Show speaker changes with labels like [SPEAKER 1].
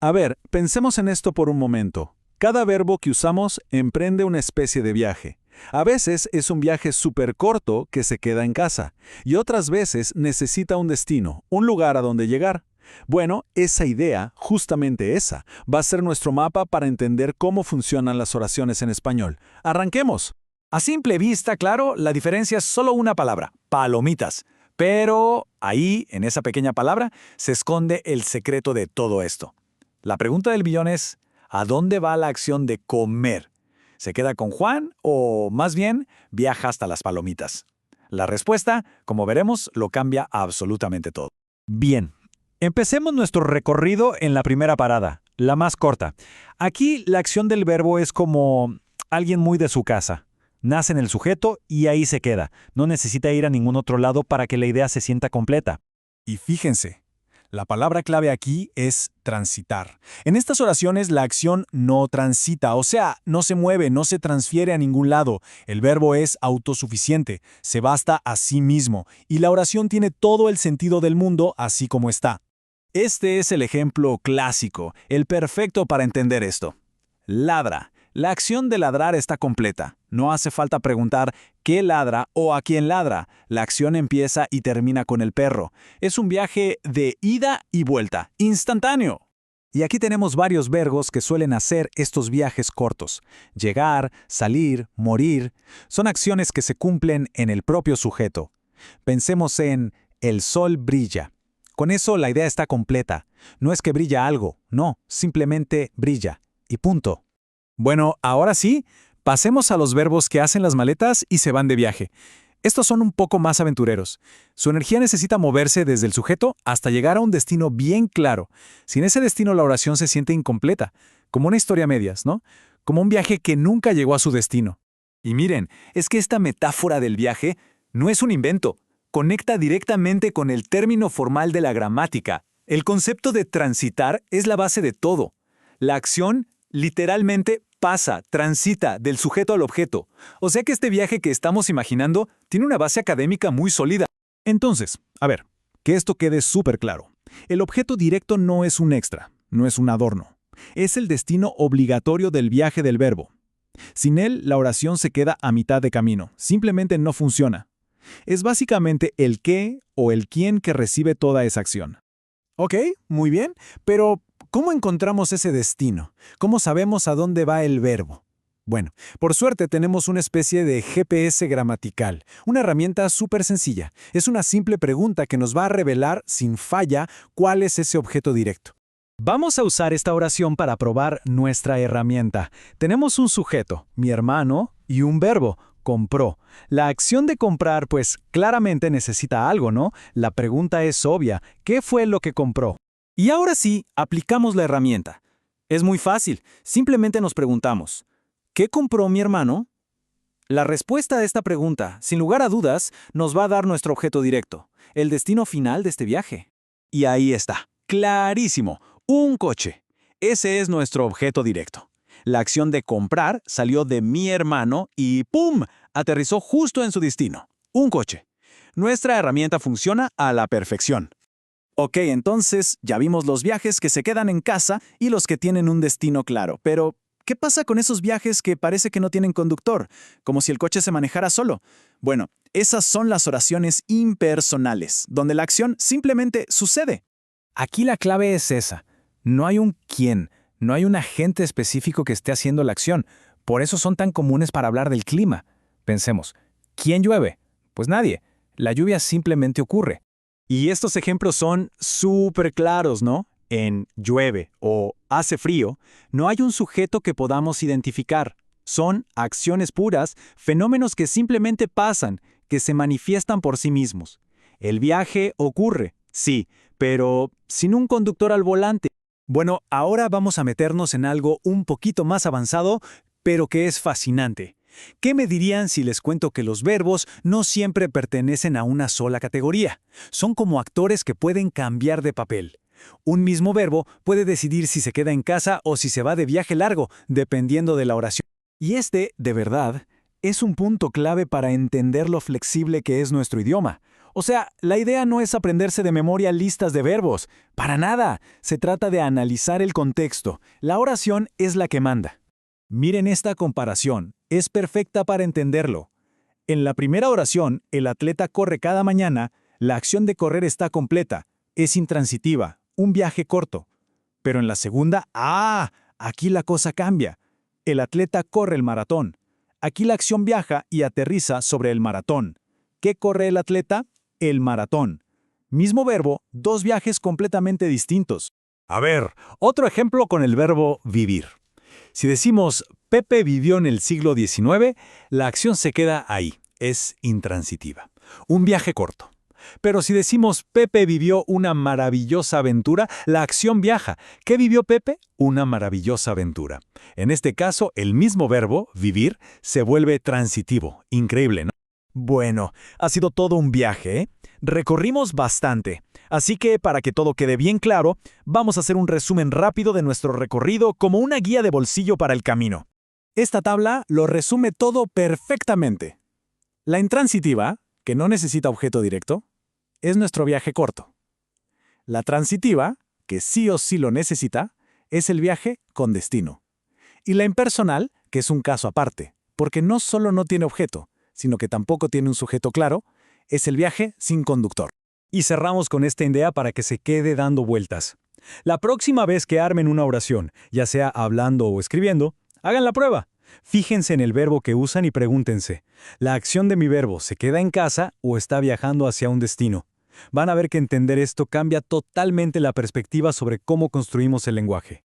[SPEAKER 1] A ver, pensemos en esto por un momento. Cada verbo que usamos emprende una especie de viaje. A veces es un viaje súper corto que se queda en casa, y otras veces necesita un destino, un lugar a donde llegar. Bueno, esa idea, justamente esa, va a ser nuestro mapa para entender cómo funcionan las oraciones en español. ¡Arranquemos!
[SPEAKER 2] A simple vista, claro, la diferencia es solo una palabra, palomitas. Pero ahí, en esa pequeña palabra, se esconde el secreto de todo esto. La pregunta del millón es, ¿a dónde va la acción de comer? ¿Se queda con Juan o, más bien, viaja hasta las palomitas? La respuesta, como veremos, lo cambia absolutamente todo.
[SPEAKER 3] Bien, empecemos nuestro recorrido en la primera parada, la más corta. Aquí la acción del verbo es como alguien muy de su casa. Nace en el sujeto y ahí se queda. No necesita ir a ningún otro lado para que la idea se sienta completa.
[SPEAKER 4] Y fíjense, la palabra clave aquí es transitar. En estas oraciones la acción no transita, o sea, no se mueve, no se transfiere a ningún lado. El verbo es autosuficiente, se basta a sí mismo, y la oración tiene todo el sentido del mundo así como está.
[SPEAKER 1] Este es el ejemplo clásico, el perfecto para entender esto. Ladra. La acción de ladrar está completa. No hace falta preguntar qué ladra o a quién ladra. La acción empieza y termina con el perro. Es un viaje de ida y vuelta, instantáneo.
[SPEAKER 3] Y aquí tenemos varios verbos que suelen hacer estos viajes cortos. Llegar, salir, morir. Son acciones que se cumplen en el propio sujeto. Pensemos en el sol brilla. Con eso la idea está completa. No es que brilla algo, no, simplemente brilla. Y punto.
[SPEAKER 4] Bueno, ahora sí, pasemos a los verbos que hacen las maletas y se van de viaje. Estos son un poco más aventureros. Su energía necesita moverse desde el sujeto hasta llegar a un destino bien claro. Sin ese destino la oración se siente incompleta, como una historia a medias, ¿no? Como un viaje que nunca llegó a su destino.
[SPEAKER 2] Y miren, es que esta metáfora del viaje no es un invento. Conecta directamente con el término formal de la gramática. El concepto de transitar es la base de todo. La acción, literalmente, pasa, transita del sujeto al objeto. O sea que este viaje que estamos imaginando tiene una base académica muy sólida.
[SPEAKER 4] Entonces, a ver, que esto quede súper claro. El objeto directo no es un extra, no es un adorno. Es el destino obligatorio del viaje del verbo. Sin él, la oración se queda a mitad de camino, simplemente no funciona. Es básicamente el qué o el quién que recibe toda esa acción.
[SPEAKER 5] Ok, muy bien, pero ¿cómo encontramos ese destino? ¿Cómo sabemos a dónde va el verbo? Bueno, por suerte tenemos una especie de GPS gramatical, una herramienta súper sencilla. Es una simple pregunta que nos va a revelar sin falla cuál es ese objeto directo.
[SPEAKER 3] Vamos a usar esta oración para probar nuestra herramienta. Tenemos un sujeto, mi hermano, y un verbo, compró. La acción de comprar, pues, claramente necesita algo, ¿no? La pregunta es obvia. ¿Qué fue lo que compró?
[SPEAKER 2] Y ahora sí, aplicamos la herramienta. Es muy fácil, simplemente nos preguntamos, ¿qué compró mi hermano? La respuesta a esta pregunta, sin lugar a dudas, nos va a dar nuestro objeto directo, el destino final de este viaje.
[SPEAKER 1] Y ahí está, clarísimo, un coche. Ese es nuestro objeto directo. La acción de comprar salió de mi hermano y ¡pum!, aterrizó justo en su destino, un coche. Nuestra herramienta funciona a la perfección.
[SPEAKER 2] Ok, entonces ya vimos los viajes que se quedan en casa y los que tienen un destino claro, pero ¿qué pasa con esos viajes que parece que no tienen conductor, como si el coche se manejara solo? Bueno, esas son las oraciones impersonales, donde la acción simplemente sucede.
[SPEAKER 5] Aquí la clave es esa. No hay un quién, no hay un agente específico que esté haciendo la acción. Por eso son tan comunes para hablar del clima. Pensemos, ¿quién llueve? Pues nadie. La lluvia simplemente ocurre.
[SPEAKER 1] Y estos ejemplos son súper claros, ¿no? En llueve o hace frío, no hay un sujeto que podamos identificar. Son acciones puras, fenómenos que simplemente pasan, que se manifiestan por sí mismos. El viaje ocurre, sí, pero sin un conductor al volante.
[SPEAKER 2] Bueno, ahora vamos a meternos en algo un poquito más avanzado, pero que es fascinante. ¿Qué me dirían si les cuento que los verbos no siempre pertenecen a una sola categoría? Son como actores que pueden cambiar de papel. Un mismo verbo puede decidir si se queda en casa o si se va de viaje largo, dependiendo de la oración. Y este, de verdad, es un punto clave para entender lo flexible que es nuestro idioma.
[SPEAKER 5] O sea, la idea no es aprenderse de memoria listas de verbos. Para nada. Se trata de analizar el contexto. La oración es la que manda. Miren esta comparación. Es perfecta para entenderlo. En la primera oración, el atleta corre cada mañana. La acción de correr está completa. Es intransitiva. Un viaje corto. Pero en la segunda, aquí la cosa cambia. El atleta corre el maratón. Aquí la acción viaja y aterriza sobre el maratón. ¿Qué corre el atleta? El maratón. Mismo verbo, dos viajes completamente distintos.
[SPEAKER 3] A ver, otro ejemplo con el verbo vivir. Si decimos Pepe vivió en el siglo XIX, la acción se queda ahí, es intransitiva. Un viaje corto. Pero si decimos Pepe vivió una maravillosa aventura, la acción viaja. ¿Qué vivió Pepe? Una maravillosa aventura. En este caso, el mismo verbo, vivir, se vuelve transitivo. Increíble, ¿no?
[SPEAKER 5] Bueno, ha sido todo un viaje, ¿eh? Recorrimos bastante. Así que, para que todo quede bien claro, vamos a hacer un resumen rápido de nuestro recorrido como una guía de bolsillo para el camino. Esta tabla lo resume todo perfectamente. La intransitiva, que no necesita objeto directo, es nuestro viaje corto. La transitiva, que sí o sí lo necesita, es el viaje con destino. Y la impersonal, que es un caso aparte, porque no solo no tiene objeto, sino que tampoco tiene un sujeto claro, es el viaje sin conductor.
[SPEAKER 3] Y cerramos con esta idea para que se quede dando vueltas. La próxima vez que armen una oración, ya sea hablando o escribiendo, hagan la prueba. Fíjense en el verbo que usan y pregúntense, ¿la acción de mi verbo se queda en casa o está viajando hacia un destino? Van a ver que entender esto cambia totalmente la perspectiva sobre cómo construimos el lenguaje.